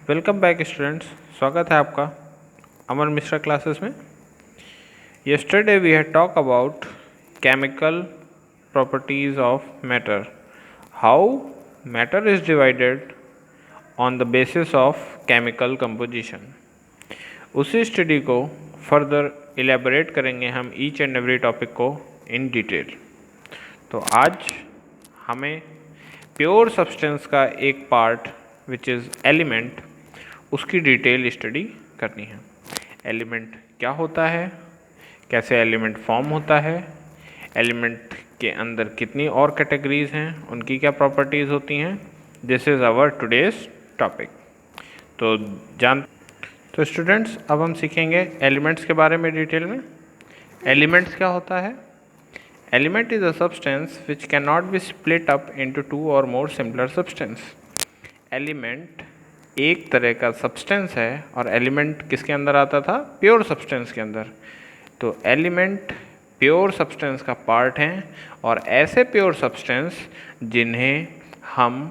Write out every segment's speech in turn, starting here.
Welcome back students. स्वागत है आपका अमर मिश्रा क्लासेस में। Yesterday we had talk about chemical properties of matter, how matter is divided on the basis of chemical composition. उसी study को further elaborate करेंगे हम each and every topic को in detail. तो आज हमें प्योर सब्सटेंस का एक पार्ट विच इज़ एलिमेंट, उसकी डिटेल स्टडी करनी है। एलिमेंट क्या होता है, कैसे एलिमेंट फॉर्म होता है, एलिमेंट के अंदर कितनी और कैटेगरीज हैं, उनकी क्या प्रॉपर्टीज़ होती हैं। This is our today's topic. तो स्टूडेंट्स, अब हम सीखेंगे एलिमेंट्स के बारे में डिटेल में। एलिमेंट्स क्या होता है? Element is a substance which can not be split up into two और मोर सिमिलर सब्सटेंस। एलिमेंट एक तरह का सब्सटेंस है, और एलिमेंट किसके अंदर आता था? प्योर सब्सटेंस के अंदर। तो एलिमेंट प्योर सब्सटेंस का पार्ट हैं, और ऐसे प्योर सब्सटेंस जिन्हें हम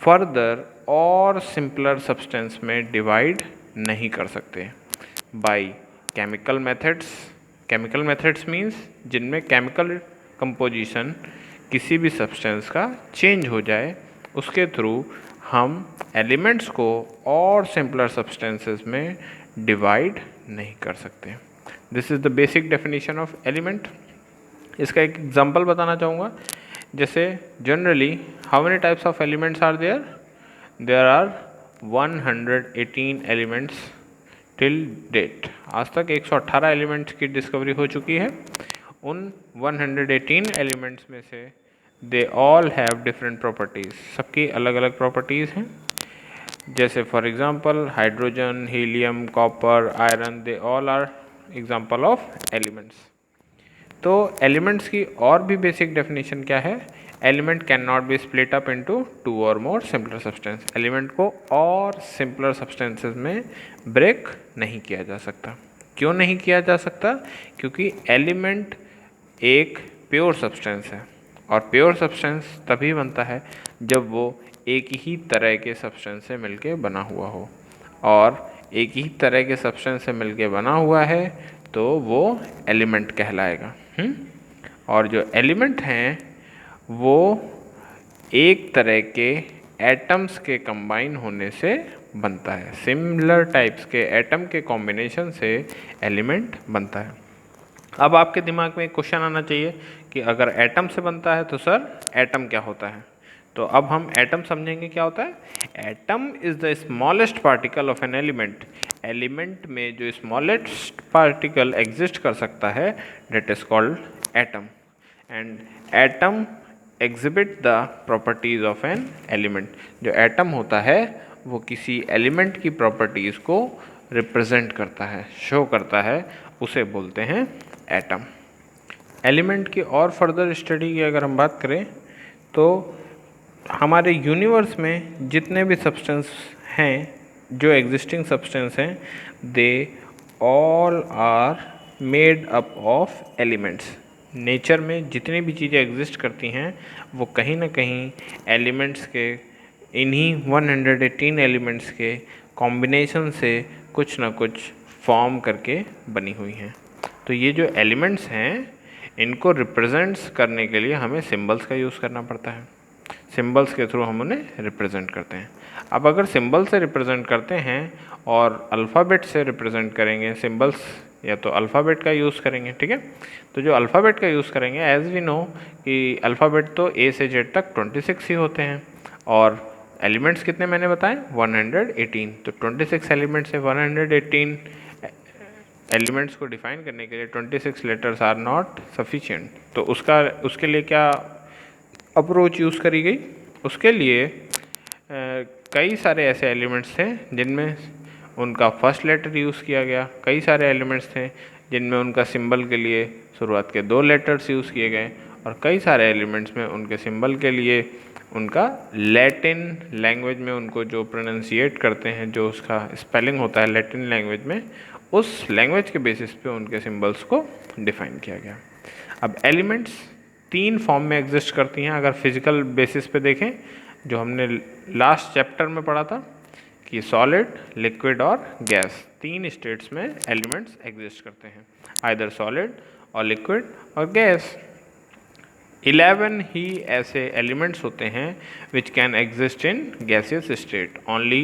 फर्दर और सिंपलर सब्सटेंस में डिवाइड नहीं कर सकते by chemical methods. Chemical methods means जिनमें केमिकल कंपोजिशन किसी भी सब्सटेंस का चेंज हो जाए, उसके थ्रू हम एलिमेंट्स को और सिंपलर सब्सटेंसेस में डिवाइड नहीं कर सकते। This is the basic definition of element. इसका एक एग्जांपल बताना चाहूँगा। जैसे generally how many types of elements are there? There are 118 elements till date. आज तक 118 एलिमेंट्स की डिस्कवरी हो चुकी है। उन 118 एलिमेंट्स में से they all have different properties, सबकी अलग अलग प्रॉपर्टीज़ हैं। जैसे for example hydrogen, helium, copper, iron, they all are example of elements. तो एलिमेंट्स की और भी बेसिक डेफिनेशन क्या है? Element can not be split up into two और मोर सिंपलर सब्सटेंस। एलिमेंट को और सिंपलर सब्सटेंसेस में ब्रेक नहीं किया जा सकता। क्यों नहीं किया जा सकता? क्योंकि एलिमेंट एक प्योर सब्सटेंस है, और प्योर सब्सटेंस तभी बनता है जब वो एक ही तरह के सब्सटेंस से मिलके बना हुआ हो, और एक ही तरह के सब्सटेंस से मिलके बना हुआ है तो वो एलिमेंट कहलाएगा। और जो एलिमेंट हैं वो एक तरह के एटम्स के कंबाइन होने से बनता है। सिमिलर टाइप्स के एटम के कॉम्बिनेशन से एलिमेंट बनता है। अब आपके दिमाग में एक क्वेश्चन आना चाहिए कि अगर एटम से बनता है तो सर एटम क्या होता है? तो अब हम एटम समझेंगे क्या होता है। Atom is the smallest particle of an element. Element में जो स्मॉलेस्ट पार्टिकल एग्जिस्ट कर सकता है, that is called atom. And atom exhibit the properties of an element. जो एटम होता है वो किसी एलिमेंट की प्रॉपर्टीज को रिप्रेजेंट करता है, शो करता है, उसे बोलते हैं एटम। एलिमेंट की और फर्दर स्टडी की अगर हम बात करें तो हमारे यूनिवर्स में जितने भी सब्सटेंस हैं, जो एग्जिस्टिंग सब्सटेंस हैं, they all are made up of elements. Nature में जितनी भी चीज़ें एग्जिस्ट करती हैं वो कहीं ना कहीं एलिमेंट्स के, इन्हीं 118 एलिमेंट्स के कॉम्बिनेशन से कुछ ना कुछ फॉर्म करके बनी हुई हैं। तो ये जो एलिमेंट्स हैं इनको रिप्रेजेंट्स करने के लिए हमें सिंबल्स का यूज़ करना पड़ता है। सिंबल्स के थ्रू हम उन्हें रिप्रेजेंट करते हैं। अब अगर सिंबल से रिप्रेजेंट करते हैं और अल्फ़ाबेट से रिप्रेजेंट करेंगे, सिंबल्स या तो अल्फ़ाबेट का यूज़ करेंगे, ठीक है। तो जो अल्फ़ाबेट का यूज़ करेंगे, एज वी नो कि अल्फ़ाबेट तो ए से जेड तक 26 ही होते हैं, और एलिमेंट्स कितने मैंने बताए? 118। तो 26 एलिमेंट्स है। 118 एलिमेंट्स को डिफाइन करने के लिए 26 लेटर्स आर नॉट सफिशिएंट। तो उसके लिए क्या अप्रोच यूज़ करी गई? उसके लिए कई सारे ऐसे एलिमेंट्स थे जिनमें उनका फर्स्ट लेटर यूज़ किया गया। कई सारे एलिमेंट्स थे जिनमें उनका सिंबल के लिए शुरुआत के 2 लेटर्स यूज़ किए गए, और कई सारे एलिमेंट्स में उनके सिंबल के लिए उनका लैटिन लैंग्वेज में उनको जो प्रोनाउंसिएट करते हैं, जो उसका स्पेलिंग होता है लैटिन लैंग्वेज में, उस लैंग्वेज के बेसिस पे उनके सिंबल्स को डिफाइन किया गया। अब एलिमेंट्स 3 फॉर्म में एग्जिस्ट करती हैं। अगर फिजिकल बेसिस पे देखें, जो हमने लास्ट चैप्टर में पढ़ा था कि सॉलिड, लिक्विड और गैस, 3 स्टेट्स में एलिमेंट्स एग्जिस्ट करते हैं, आइदर सॉलिड और लिक्विड और गैस। 11 ही ऐसे एलिमेंट्स होते हैं which can exist in gaseous state. Only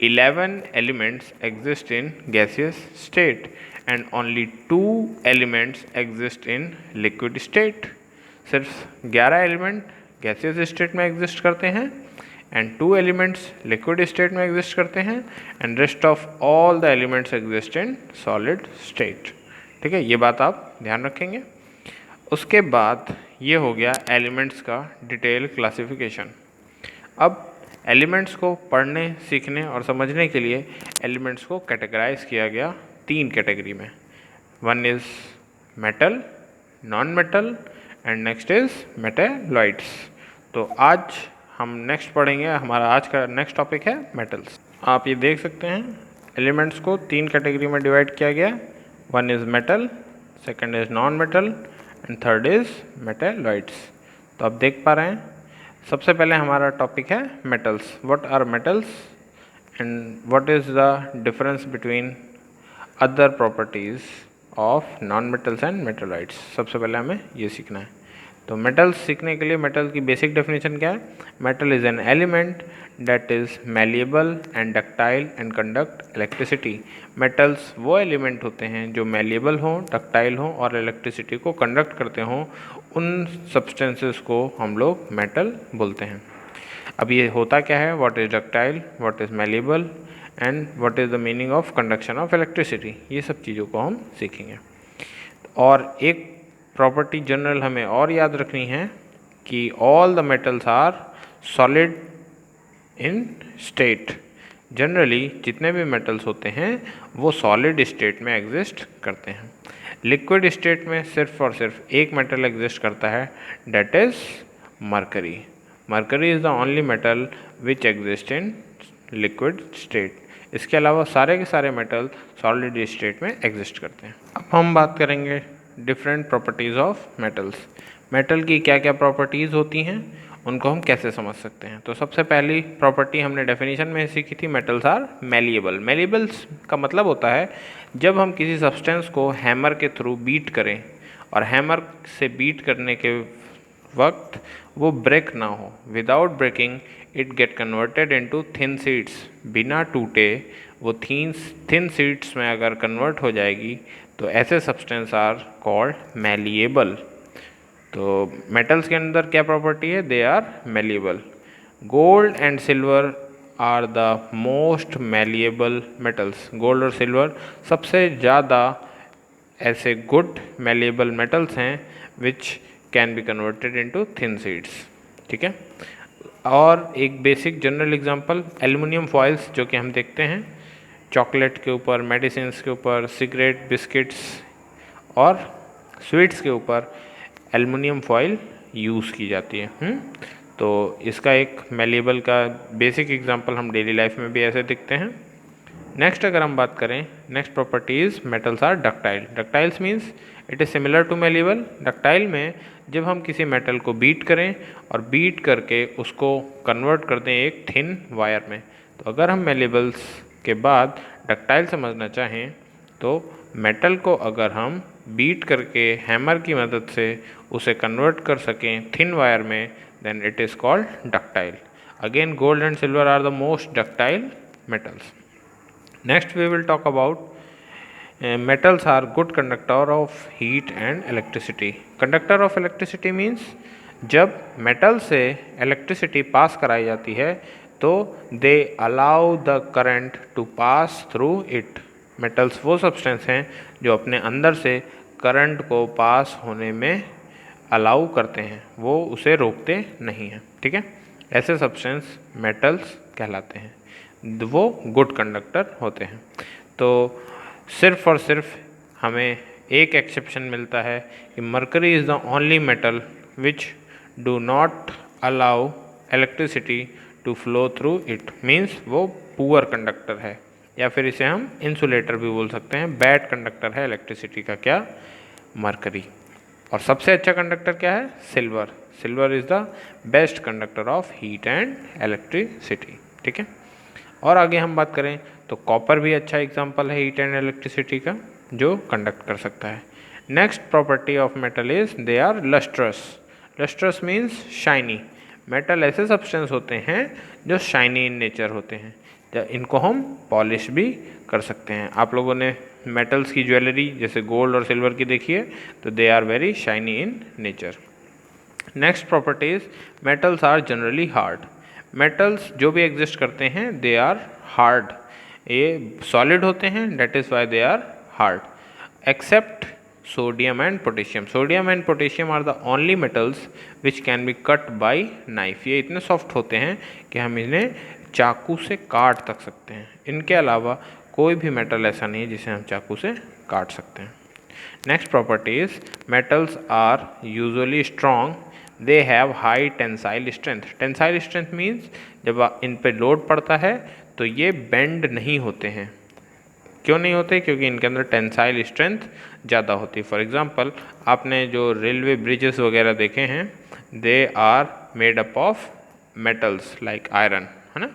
11 elements exist in gaseous state and only 2 elements exist in liquid state. सिर्फ 11 एलिमेंट गैसियस स्टेट में एग्जिस्ट करते हैं एंड 2 एलिमेंट्स लिक्विड स्टेट में एग्जिस्ट करते हैं and rest of all the elements exist in solid state. ठीक है, ये बात आप ध्यान रखेंगे। उसके बाद ये हो गया एलिमेंट्स का डिटेल क्लासिफिकेशन। अब एलिमेंट्स को पढ़ने, सीखने और समझने के लिए एलिमेंट्स को कैटेगराइज किया गया 3 कैटेगरी में। One is metal, non metal and next is metalloids. तो आज हम नेक्स्ट पढ़ेंगे, हमारा आज का नेक्स्ट टॉपिक है मेटल्स। आप ये देख सकते हैं एलिमेंट्स को 3 कैटेगरी में डिवाइड किया गया। One is metal, second is non metal and third is metalloids. तो आप देख पा रहे हैं, सबसे पहले हमारा टॉपिक है metals. What are metals and what is the difference between other properties of non metals and metalloids. सबसे पहले हमें ये सीखना है। तो मेटल्स सीखने के लिए मेटल की बेसिक डेफिनेशन क्या है? Metal is an element that is malleable and ductile and conduct electricity. Metals वो एलिमेंट होते हैं जो मैलिएबल हों, डक्टाइल हों और इलेक्ट्रिसिटी को कंडक्ट करते हों। उन सब्सटेंसेस को हम लोग मेटल बोलते हैं। अब ये होता क्या है? What is ductile, what is malleable and what is the meaning of conduction of electricity, ये सब चीज़ों को हम सीखेंगे। और एक प्रॉपर्टी जनरल हमें और याद रखनी है कि all the metals are solid in state. Generally जितने भी मेटल्स होते हैं वो सॉलिड स्टेट में एग्जिस्ट करते हैं। लिक्विड स्टेट में सिर्फ और सिर्फ एक मेटल एग्जिस्ट करता है, that is mercury. Mercury is the only metal which exist in liquid state. इसके अलावा सारे के सारे मेटल सॉलिड स्टेट में एग्जिस्ट करते हैं। अब हम बात करेंगे different properties of metals. Metal की क्या क्या प्रॉपर्टीज़ होती हैं, उनको हम कैसे समझ सकते हैं। तो सबसे पहली प्रॉपर्टी हमने डेफिनेशन में सीखी थी, मेटल्स आर मैलिएबल। मैलिएबल्स का मतलब होता है जब हम किसी सब्सटेंस को हैमर के थ्रू बीट करें और हैमर से बीट करने के वक्त वो ब्रेक ना हो, without breaking it get converted into thin sheets. बिना टूटे वो थिन शीट्स में अगर कन्वर्ट हो जाएगी तो ऐसे सब्सटेंस आर कॉल्ड मैलिएबल। तो मेटल्स के अंदर क्या प्रॉपर्टी है? They are malleable. Gold and silver are the most malleable metals. Gold और सिल्वर सबसे ज़्यादा ऐसे गुड मैलिएबल मेटल्स हैं which can be converted into thin sheets. ठीक है। और एक basic general example aluminium foils, जो कि हम देखते हैं चॉकलेट के ऊपर, मेडिसिन्स के ऊपर, सिगरेट, बिस्किट्स और स्वीट्स के ऊपर एल्युमिनियम फॉइल यूज़ की जाती है। तो इसका एक मैलिएबल का बेसिक एग्जांपल हम डेली लाइफ में भी ऐसे दिखते हैं। नेक्स्ट अगर हम बात करें, next properties metals are ductile. Ductiles means it is similar to malleable. Ductile में जब हम किसी मेटल को बीट करें और बीट करके उसको कन्वर्ट कर दें एक थिन वायर में, तो अगर हम मैलिएबल्स के बाद डक्टाइल समझना चाहें तो मेटल को अगर हम बीट करके हैमर की मदद से उसे कन्वर्ट कर सकें थिन वायर में, then it is called ductile. Again gold and silver are the most ductile metals. Next we will talk about metals are good conductor of heat and electricity. Conductor of electricity means जब metal से electricity pass कराई जाती है तो they allow the current to pass through it. Metals वो substance हैं जो अपने अंदर से करंट को पास होने में अलाउ करते हैं, वो उसे रोकते नहीं हैं। ठीक है, ऐसे सब्सटेंस मेटल्स कहलाते हैं, वो गुड कंडक्टर होते हैं। तो सिर्फ और सिर्फ हमें एक एक्सेप्शन मिलता है कि mercury is the only metal which do not allow electricity to flow through it. Means वो पुअर कंडक्टर है, या फिर इसे हम इंसुलेटर भी बोल सकते हैं। बैड कंडक्टर है इलेक्ट्रिसिटी का क्या? मरकरी। और सबसे अच्छा कंडक्टर क्या है? Silver. Silver is the best conductor of heat and electricity. ठीक है, और आगे हम बात करें तो कॉपर भी अच्छा एग्जाम्पल है हीट एंड इलेक्ट्रिसिटी का, जो कंडक्ट कर सकता है। Next property of metal is they are lustrous. Lustrous means shiny. Metal ऐसे सब्सटेंस होते हैं जो शाइनी इन नेचर होते हैं, इनको हम पॉलिश भी कर सकते हैं। आप लोगों ने मेटल्स की ज्वेलरी जैसे गोल्ड और सिल्वर की देखी है, तो they are very shiny in nature. Next properties, metals are generally hard. Metals जो भी एग्जिस्ट करते हैं दे आर हार्ड, ये सॉलिड होते हैं, that is why they are hard, except sodium and potassium. Sodium and potassium are the only metals which can be cut by knife. ये इतने soft होते हैं कि हम इन्हें चाकू से काट तक सकते हैं। इनके अलावा कोई भी मेटल ऐसा नहीं है जिसे हम चाकू से काट सकते हैं। Next property is metals are usually strong, they have high tensile strength. Tensile strength means जब इन पे लोड पड़ता है तो ये बेंड नहीं होते हैं। क्यों नहीं होते? क्योंकि इनके अंदर टेंसाइल स्ट्रेंथ ज़्यादा होती है। फॉर एग्जांपल आपने जो रेलवे ब्रिजेस वगैरह देखे हैं, they are made up of metals like iron, है ना।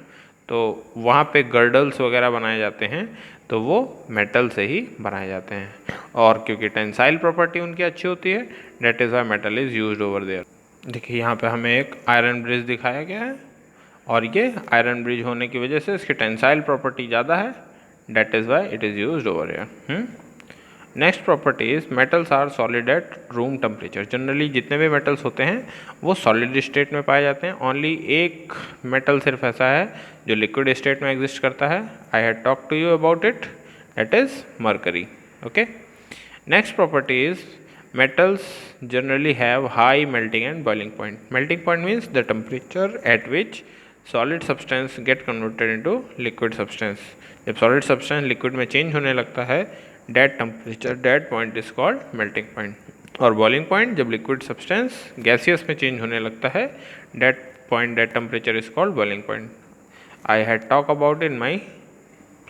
तो वहाँ पे गर्डल्स वगैरह बनाए जाते हैं तो वो मेटल से ही बनाए जाते हैं, और क्योंकि टेंसाइल प्रॉपर्टी उनकी अच्छी होती है, that is why metal is used over there. देखिए यहाँ पे हमें एक आयरन ब्रिज दिखाया गया है, और ये आयरन ब्रिज होने की वजह से इसकी टेंसाइल प्रॉपर्टी ज़्यादा है, that is why it is used over here. Next property is metals are solid at room temperature. Generally जितने भी मेटल्स होते हैं वो सॉलिड स्टेट में पाए जाते हैं। ओनली एक मेटल सिर्फ ऐसा है जो लिक्विड स्टेट में एग्जिस्ट करता है। I had talk to you about it, that is mercury. Okay, next property is metals generally have high melting and boiling point. Melting point means the temperature at which solid substance get converted into liquid substance. जब solid substance liquid में change होने लगता है, that temperature, that point is called melting point. और boiling point जब liquid substance gaseous में change होने लगता है, that point, that temperature is called boiling point. I had talked about in my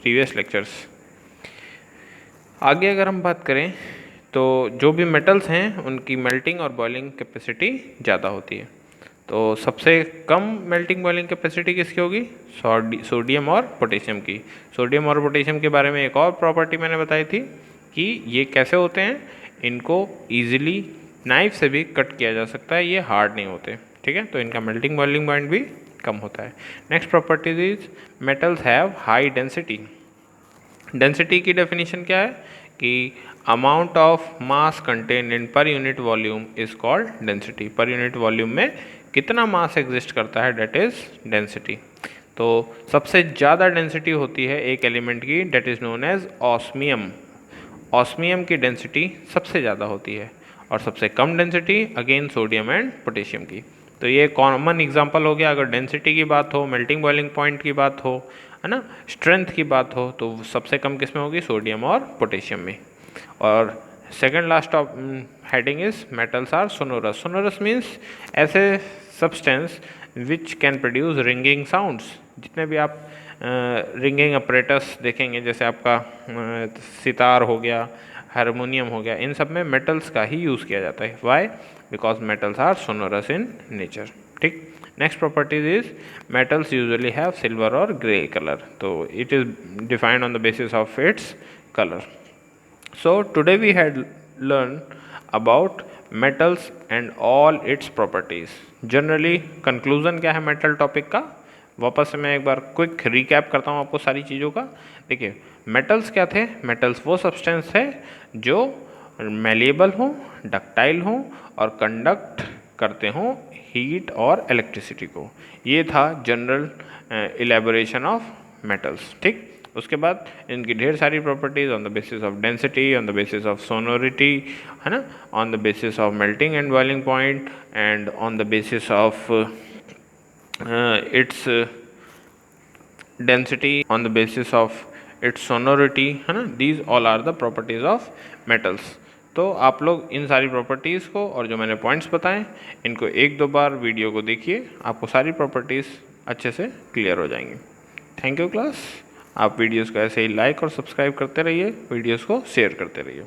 previous lectures. आगे अगर हम बात करें तो जो भी मेटल्स हैं उनकी मेल्टिंग और बॉइलिंग कैपेसिटी ज़्यादा होती है। तो सबसे कम मेल्टिंग बॉइलिंग कैपेसिटी किसकी होगी? सोडियम और पोटेशियम की। सोडियम और पोटेशियम के बारे में एक और प्रॉपर्टी मैंने बताई थी कि ये कैसे होते हैं, इनको ईजिली नाइफ से भी कट किया जा सकता है, ये हार्ड नहीं होते, ठीक है। तो इनका मेल्टिंग बॉइलिंग पॉइंट भी कम होता है। Next properties is metals have high density. Density की डेफिनेशन क्या है कि amount of mass contain in per unit volume is called density. Per unit volume में कितना मास एग्जिस्ट करता है, डेट इज डेंसिटी। तो सबसे ज़्यादा डेंसिटी होती है एक एलिमेंट की, that is known as osmium. Osmium की डेंसिटी सबसे ज़्यादा होती है, और सबसे कम density again sodium and potassium की। तो ये कॉमन एग्जांपल हो गया। अगर डेंसिटी की बात हो, मेल्टिंग बॉइलिंग पॉइंट की बात हो, है ना, स्ट्रेंथ की बात हो, तो सबसे कम किस में होगी? सोडियम और पोटेशियम में। और second last of heading is metals are sonorous. Sonorous means ऐसे substance which can produce ringing sounds. जितने भी आप रिंगिंग अपरेटस देखेंगे, जैसे आपका सितार हो गया, हारमोनियम हो गया, इन सब में मेटल्स का ही यूज़ किया जाता है। Why? Because metals are sonorous in nature, ठीक। Next properties is metals usually have silver और ग्रे कलर। तो it is defined on the basis of its colour. So today we had learned about metals and all its properties. Generally conclusion क्या है metal topic का? वापस से मैं एक बार quick recap करता हूँ आपको सारी चीज़ों का। देखिए, मेटल्स क्या थे? मेटल्स वो सब्सटेंस है जो मेलिएबल हों, डक्टाइल हों और कंडक्ट करते हों हीट और इलेक्ट्रिसिटी को। ये था जनरल इलेबोरेशन ऑफ मेटल्स, ठीक। उसके बाद इनकी ढेर सारी properties on the basis of density, on the basis of sonority, है ना, on the basis of melting and boiling point, and on the basis of its density, on the basis of its sonority, है ना। These all are the properties of metals. तो आप लोग इन सारी properties को और जो मैंने पॉइंट्स बताएं, इनको एक दो बार वीडियो को देखिए, आपको सारी प्रॉपर्टीज़ अच्छे से क्लियर हो जाएंगी। Thank you class. आप वीडियोस को ऐसे ही लाइक और सब्सक्राइब करते रहिए, वीडियोस को शेयर करते रहिए।